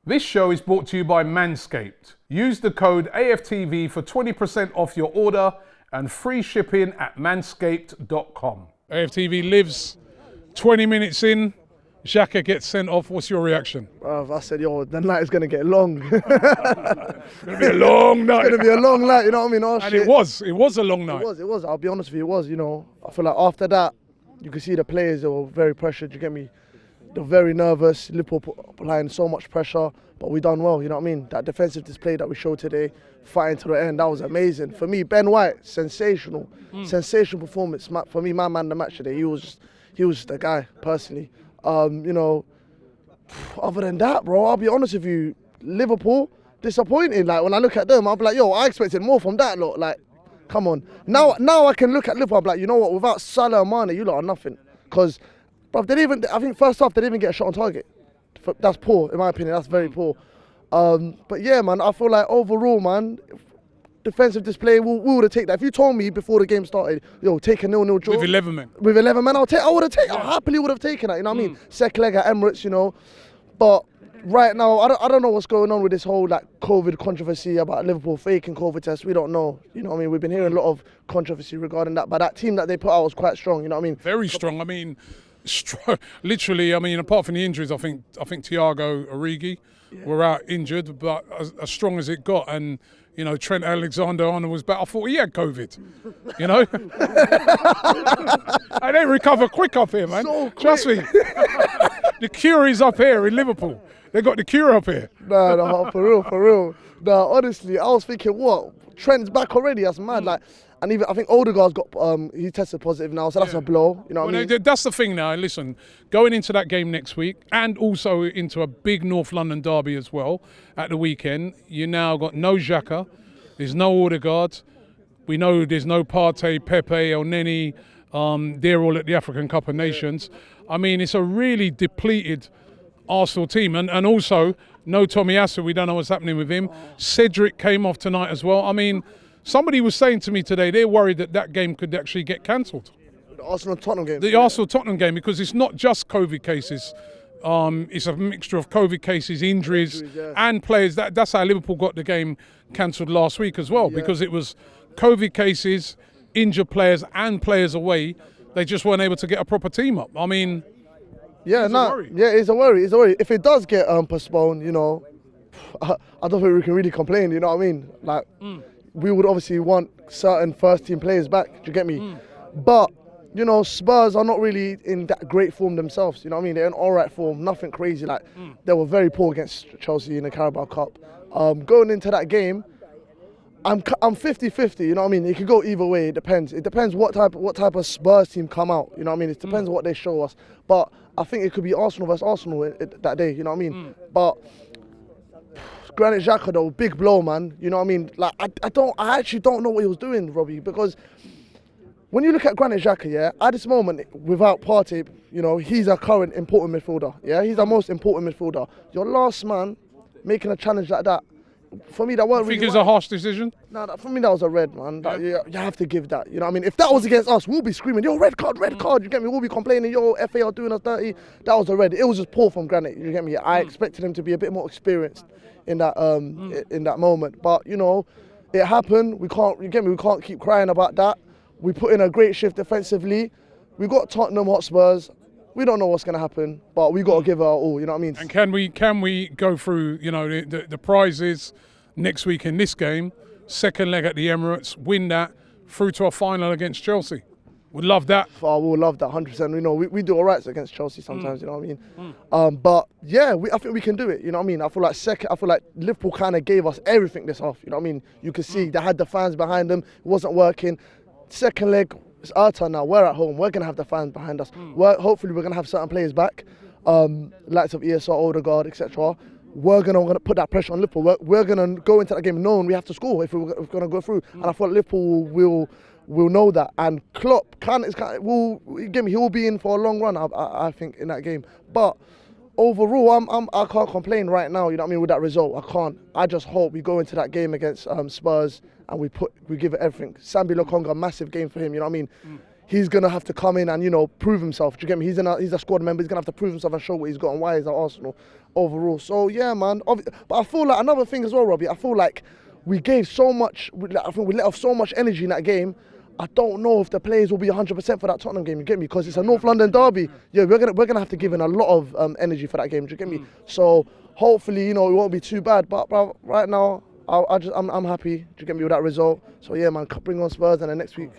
This show is brought to you by Manscaped. Use the code AFTV for 20% off your order and free shipping at manscaped.com. AFTV Livz, 20 minutes in, Xhaka gets sent off. What's your reaction? I said, yo, the night is going to get long. It's going to be a long night. It's going to be a long night, you know what I mean? Oh, And shit. it was a long night. It was. I'll be honest with you, it was, you know. I feel like after that, you could see the players, they were very pressured, you get me? They're very nervous. Liverpool applying so much pressure, but we done well, you know what I mean? That defensive display that we showed today, fighting to the end, that was amazing. For me, Ben White, sensational. Sensational performance. For me, my man of the match today, he was just the guy, personally. You know, other than that, bro, I'll be honest with you, Liverpool, disappointing. Like, when I look at them, I'll be like, yo, I expected more from that lot. Like, come on. Now I can look at Liverpool, I'll be like, you know what, without Salah and Mane, you lot are nothing. Because, bro, I think first half, they didn't even get a shot on target. That's poor, in my opinion, that's very poor. But yeah, man, I feel like overall, man, defensive display, we would have taken that. If you told me before the game started, yo, take a 0-0 draw. With 11 men. With 11 men, I happily would have taken that, you know what I mean? Second leg at Emirates, you know. But right now, I don't know what's going on with this whole like COVID controversy about Liverpool faking COVID tests. We don't know, you know what I mean? We've been hearing a lot of controversy regarding that. But that team that they put out was quite strong, you know what I mean? Very strong. I mean, literally, I mean, apart from the injuries, I think Thiago Origi were out injured, but as strong as it got. And, you know, Trent Alexander-Arnold was back. I thought he had COVID, you know? And they recover quick up here, man. So quick. Trust me. The cure is up here in Liverpool. They got the cure up here. No, for real. No, honestly, I was thinking, what? Trent's back already? That's mad. Like, and even I think Odegaard's got he tested positive now, so that's a blow. You know what I mean? That's the thing now. Listen, going into that game next week, and also into a big North London derby as well at the weekend, you now got no Xhaka, there's no Odegaard. We know there's no Partey, Pepe, El Neni. They're all at the African Cup of Nations. I mean, it's a really depleted Arsenal team, and also no Tomiyasu. We don't know what's happening with him. Cedric came off tonight as well. I mean, somebody was saying to me today they're worried that game could actually get cancelled. The Arsenal-Tottenham game. The Arsenal-Tottenham game, because it's not just COVID cases. It's a mixture of COVID cases, injuries, and players. That's how Liverpool got the game cancelled last week as well, because it was COVID cases, injured players, and players away. They just weren't able to get a proper team up. I mean, it's a worry. If it does get postponed, you know, I don't think we can really complain. You know what I mean? Like, we would obviously want certain first-team players back. Do you get me? But you know, Spurs are not really in that great form themselves. You know what I mean? They're in all right form, nothing crazy. Like, they were very poor against Chelsea in the Carabao Cup. Going into that game, I'm 50-50, you know what I mean? It could go either way, it depends. It depends what type of Spurs team come out, you know what I mean? It depends what they show us. But I think it could be Arsenal versus Arsenal that day, you know what I mean? But Granit Xhaka though, big blow, man. You know what I mean? Like, I actually don't know what he was doing, Robbie, because when you look at Granit Xhaka, yeah, at this moment, without Partey, you know, he's a current important midfielder, yeah? He's the most important midfielder. Your last man making a challenge like that, for me, that weren't really. I think it's a harsh decision. No, for me, that was a red, man. You have to give that. You know what I mean? If that was against us, we'll be screaming, yo, red card. You get me? We'll be complaining, yo, FA are doing us dirty. That was a red. It was just poor from Granit. You get me? I expected him to be a bit more experienced in that in that moment. But, you know, it happened. We can't keep crying about that. We put in a great shift defensively. We got Tottenham Hotspurs. We don't know what's going to happen, but we got to give it our all, you know what I mean? And can we go through, you know, the prizes next week in this game, second leg at the Emirates, win that, through to a final against Chelsea? We'd love that. Oh, we'll love that, 100%. You know, we do all right against Chelsea sometimes, you know what I mean? But yeah, I think we can do it, you know what I mean? I feel like Liverpool kind of gave us everything this half, you know what I mean? You could see they had the fans behind them, it wasn't working. Second leg, it's our turn now. We're at home. We're going to have the fans behind us. Hopefully, we're going to have certain players back, likes of ESR, Odegaard, etc. We're going to put that pressure on Liverpool. We're going to go into that game knowing we have to score if we're going to go through. And I thought Liverpool will know that. And Klopp he will be in for a long run, I think, in that game. But overall, I can't complain right now. You know what I mean? With that result, I can't. I just hope we go into that game against Spurs and we give it everything. Sambi Lokonga, massive game for him. You know what I mean? he's gonna have to come in and, you know, prove himself. Do you get me? He's a squad member. He's gonna have to prove himself and show what he's got and why he's at Arsenal overall. So yeah, man. But I feel like another thing as well, Robbie. I feel like we gave so much. I think we let off so much energy in that game. I don't know if the players will be 100% for that Tottenham game. You get me? Because it's a North London derby. Yeah, we're gonna have to give in a lot of energy for that game. Do you get me? So hopefully, you know, it won't be too bad. But right now, I'm happy. Do you get me with that result? So yeah, man, bring on Spurs and then next week.